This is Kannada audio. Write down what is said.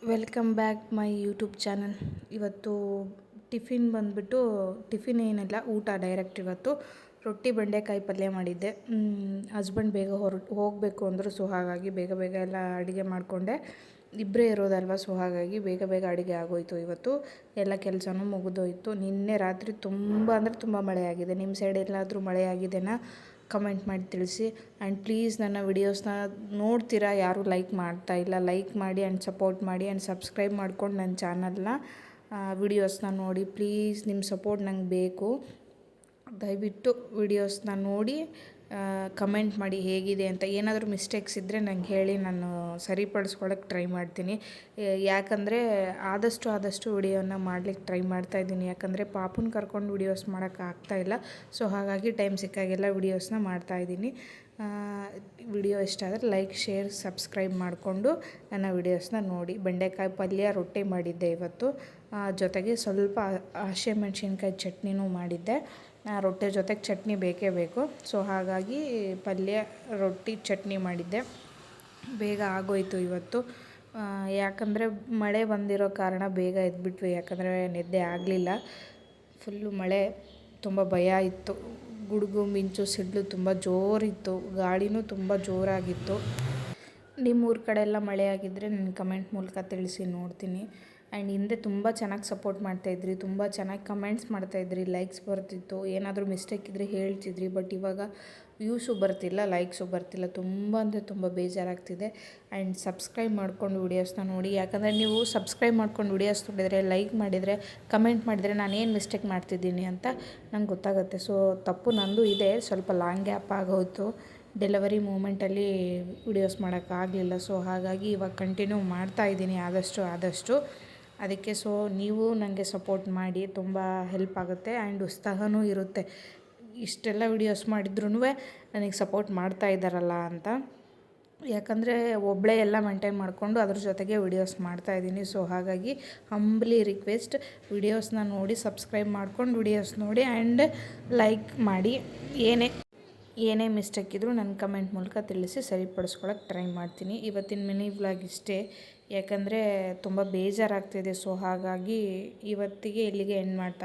Welcome back my YouTube channel. ಇವತ್ತು ಟಿಫಿನ್ ಏನಿಲ್ಲ, ಊಟ ಡೈರೆಕ್ಟ್. ಇವತ್ತು ರೊಟ್ಟಿ ಬೆಂಡೆಕಾಯಿ ಪಲ್ಯ ಮಾಡಿದ್ದೆ. ಹಸ್ಬೆಂಡ್ ಬೇಗ ಹೋಗಬೇಕು ಅಂದರು. ಸೊ ಹಾಗಾಗಿ ಬೇಗ ಬೇಗ ಎಲ್ಲ ಅಡುಗೆ ಮಾಡಿಕೊಂಡೆ. ಇಬ್ಬರೇ ಇರೋದಲ್ವ, ಸೊ ಹಾಗಾಗಿ ಬೇಗ ಬೇಗ ಅಡುಗೆ ಆಗೋಯಿತು. ಇವತ್ತು ಎಲ್ಲ ಕೆಲಸನೂ ಮುಗಿದೋಯ್ತು. ನಿನ್ನೆ ರಾತ್ರಿ ತುಂಬ ಅಂದರೆ ತುಂಬ ಮಳೆಯಾಗಿದೆ. ನಿಮ್ಮ ಸೈಡ್ ಎಲ್ಲಾದರೂ ಮಳೆಯಾಗಿದೆನಾ? ಕಮೆಂಟ್ ಮಾಡಿ ತಿಳಿಸಿ. ಆ್ಯಂಡ್ ಪ್ಲೀಸ್ ನನ್ನ ವಿಡಿಯೋಸ್ನ ನೋಡ್ತೀರಾ, ಯಾರೂ ಲೈಕ್ ಮಾಡ್ತಾಯಿಲ್ಲ. ಲೈಕ್ ಮಾಡಿ ಆ್ಯಂಡ್ ಸಪೋರ್ಟ್ ಮಾಡಿ ಆ್ಯಂಡ್ ಸಬ್ಸ್ಕ್ರೈಬ್ ಮಾಡ್ಕೊಂಡು ನನ್ನ ಚಾನಲ್ನ ವಿಡಿಯೋಸ್ನ ನೋಡಿ. ಪ್ಲೀಸ್ ನಿಮ್ಮ ಸಪೋರ್ಟ್ ನಂಗೆ ಬೇಕು. ದಯವಿಟ್ಟು ವಿಡಿಯೋಸ್ನ ನೋಡಿ ಕಮೆಂಟ್ ಮಾಡಿ ಹೇಗಿದೆ ಅಂತ. ಏನಾದರೂ ಮಿಸ್ಟೇಕ್ಸ್ ಇದ್ದರೆ ನಂಗೆ ಹೇಳಿ, ನಾನು ಸರಿಪಡಿಸ್ಕೊಳ್ಳೋಕ್ಕೆ ಟ್ರೈ ಮಾಡ್ತೀನಿ. ಯಾಕಂದರೆ ಆದಷ್ಟು ವಿಡಿಯೋನ ಮಾಡ್ಲಿಕ್ಕೆ ಟ್ರೈ ಮಾಡ್ತಾಯಿದ್ದೀನಿ. ಯಾಕಂದರೆ ಪಾಪುನ ಕರ್ಕೊಂಡು ವಿಡಿಯೋಸ್ ಮಾಡೋಕ್ಕಾಗ್ತಾಯಿಲ್ಲ. ಸೊ ಹಾಗಾಗಿ ಟೈಮ್ ಸಿಕ್ಕಾಗೆಲ್ಲ ವಿಡಿಯೋಸ್ನ ಮಾಡ್ತಾಯಿದ್ದೀನಿ. ವಿಡಿಯೋ ಇಷ್ಟ ಆದರೆ ಲೈಕ್, ಶೇರ್, ಸಬ್ಸ್ಕ್ರೈಬ್ ಮಾಡಿಕೊಂಡು ನನ್ನ ವಿಡಿಯೋಸ್ನ ನೋಡಿ. ಬೆಂಡೆಕಾಯಿ ಪಲ್ಯ ರೊಟ್ಟಿ ಮಾಡಿದ್ದೆ ಇವತ್ತು. ಜೊತೆಗೆ ಸ್ವಲ್ಪ ಹಸಿಮೆಣ್ಸಿನ್ಕಾಯಿ ಚಟ್ನಿನೂ ಮಾಡಿದ್ದೆ. ರೊಟ್ಟಿ ಜೊತೆಗೆ ಚಟ್ನಿ ಬೇಕೇ ಬೇಕು. ಸೊ ಹಾಗಾಗಿ ಪಲ್ಯ, ರೊಟ್ಟಿ, ಚಟ್ನಿ ಮಾಡಿದ್ದೆ. ಬೇಗ ಆಗೋಯಿತು ಇವತ್ತು. ಯಾಕಂದರೆ ಮಳೆ ಬಂದಿರೋ ಕಾರಣ ಬೇಗ ಎದ್ಬಿಟ್ವಿ. ಯಾಕಂದರೆ ನಿದ್ದೆ ಆಗಲಿಲ್ಲ. ಫುಲ್ಲು ಮಳೆ, ತುಂಬ ಭಯ ಇತ್ತು. ಗುಡುಗು ಮಿಂಚು ಸಿಡ್ಲು ತುಂಬ ಜೋರಿತ್ತು. ಗಾಳಿನೂ ತುಂಬ ಜೋರಾಗಿತ್ತು. ನಿಮ್ಮೂರ ಕಡೆ ಎಲ್ಲ ಮಳೆ ಆಗಿದ್ದರೆ ನನ್ನ ಕಮೆಂಟ್ ಮೂಲಕ ತಿಳಿಸಿ, ನೋಡ್ತೀನಿ. ಆ್ಯಂಡ್ ಹಿಂದೆ ತುಂಬ ಚೆನ್ನಾಗಿ ಸಪೋರ್ಟ್ ಮಾಡ್ತಾಯಿದ್ರಿ, ತುಂಬ ಚೆನ್ನಾಗಿ ಕಮೆಂಟ್ಸ್ ಮಾಡ್ತಾಯಿದ್ರಿ, ಲೈಕ್ಸ್ ಬರ್ತಿತ್ತು. ಏನಾದರೂ ಮಿಸ್ಟೇಕ್ ಇದ್ದರೆ ಹೇಳ್ತಿದ್ರಿ. ಬಟ್ ಇವಾಗ ವ್ಯೂಸು ಬರ್ತಿಲ್ಲ, ಲೈಕ್ಸು ಬರ್ತಿಲ್ಲ. ತುಂಬ ಅಂದರೆ ತುಂಬ ಬೇಜಾರಾಗ್ತಿದೆ. ಆ್ಯಂಡ್ ಸಬ್ಸ್ಕ್ರೈಬ್ ಮಾಡ್ಕೊಂಡು ವಿಡಿಯೋಸ್ನ ನೋಡಿ. ಯಾಕಂದರೆ ನೀವು ಸಬ್ಸ್ಕ್ರೈಬ್ ಮಾಡ್ಕೊಂಡು ವಿಡಿಯೋಸ್ ನೋಡಿದರೆ, ಲೈಕ್ ಮಾಡಿದರೆ, ಕಮೆಂಟ್ ಮಾಡಿದರೆ ನಾನು ಏನು ಮಿಸ್ಟೇಕ್ ಮಾಡ್ತಿದ್ದೀನಿ ಅಂತ ನಂಗೆ ಗೊತ್ತಾಗುತ್ತೆ. ಸೊ ತಪ್ಪು ನಂದು ಇದೆ. ಸ್ವಲ್ಪ ಲಾಂಗ್ ಗ್ಯಾಪ್ ಆಗೋಯಿತು. ಡೆಲಿವರಿ ಮೂಮೆಂಟಲ್ಲಿ ವಿಡಿಯೋಸ್ ಮಾಡೋಕ್ಕಾಗಲಿಲ್ಲ. ಸೊ ಹಾಗಾಗಿ ಇವಾಗ ಕಂಟಿನ್ಯೂ ಮಾಡ್ತಾಯಿದ್ದೀನಿ ಆದಷ್ಟು. ಅದಕ್ಕೆ ಸೊ ನೀವು ನನಗೆ ಸಪೋರ್ಟ್ ಮಾಡಿ, ತುಂಬ ಹೆಲ್ಪ್ ಆಗುತ್ತೆ. ಆ್ಯಂಡ್ ಉತ್ಸಾಹನೂ ಇರುತ್ತೆ. ಇಷ್ಟೆಲ್ಲ ವಿಡಿಯೋಸ್ ಮಾಡಿದ್ರೂ ನನಗೆ ಸಪೋರ್ಟ್ ಮಾಡ್ತಾ ಇದ್ದಾರಲ್ಲ ಅಂತ. ಯಾಕಂದರೆ ಒಬ್ಬಳೇ ಎಲ್ಲ ಮೇಂಟೈನ್ ಮಾಡಿಕೊಂಡು ಅದ್ರ ಜೊತೆಗೆ ವಿಡಿಯೋಸ್ ಮಾಡ್ತಾಯಿದ್ದೀನಿ. ಸೊ ಹಾಗಾಗಿ ಹಂಬ್ಲಿ ರಿಕ್ವೆಸ್ಟ್, ವಿಡಿಯೋಸ್ನ ನೋಡಿ, ಸಬ್ಸ್ಕ್ರೈಬ್ ಮಾಡ್ಕೊಂಡು ವಿಡಿಯೋಸ್ ನೋಡಿ ಆ್ಯಂಡ್ ಲೈಕ್ ಮಾಡಿ. ಏನೇ ಮಿಸ್ಟೇಕ್ ಇದ್ದರೂ ನನ್ನ ಕಮೆಂಟ್ ಮೂಲಕ ತಿಳಿಸಿ, ಸರಿಪಡಿಸ್ಕೊಳ್ಳೋಕೆ ಟ್ರೈ ಮಾಡ್ತೀನಿ. ಇವತ್ತಿನ ಮಿನಿ ವ್ಲಾಗ್ ಇಷ್ಟೇ. ಯಾಕಂದರೆ ತುಂಬ ಬೇಜಾರಾಗ್ತಿದೆ. ಸೊ ಹಾಗಾಗಿ ಇವತ್ತಿಗೆ ಇಲ್ಲಿಗೆ ಎಂಡ್ ಮಾಡ್ತಾ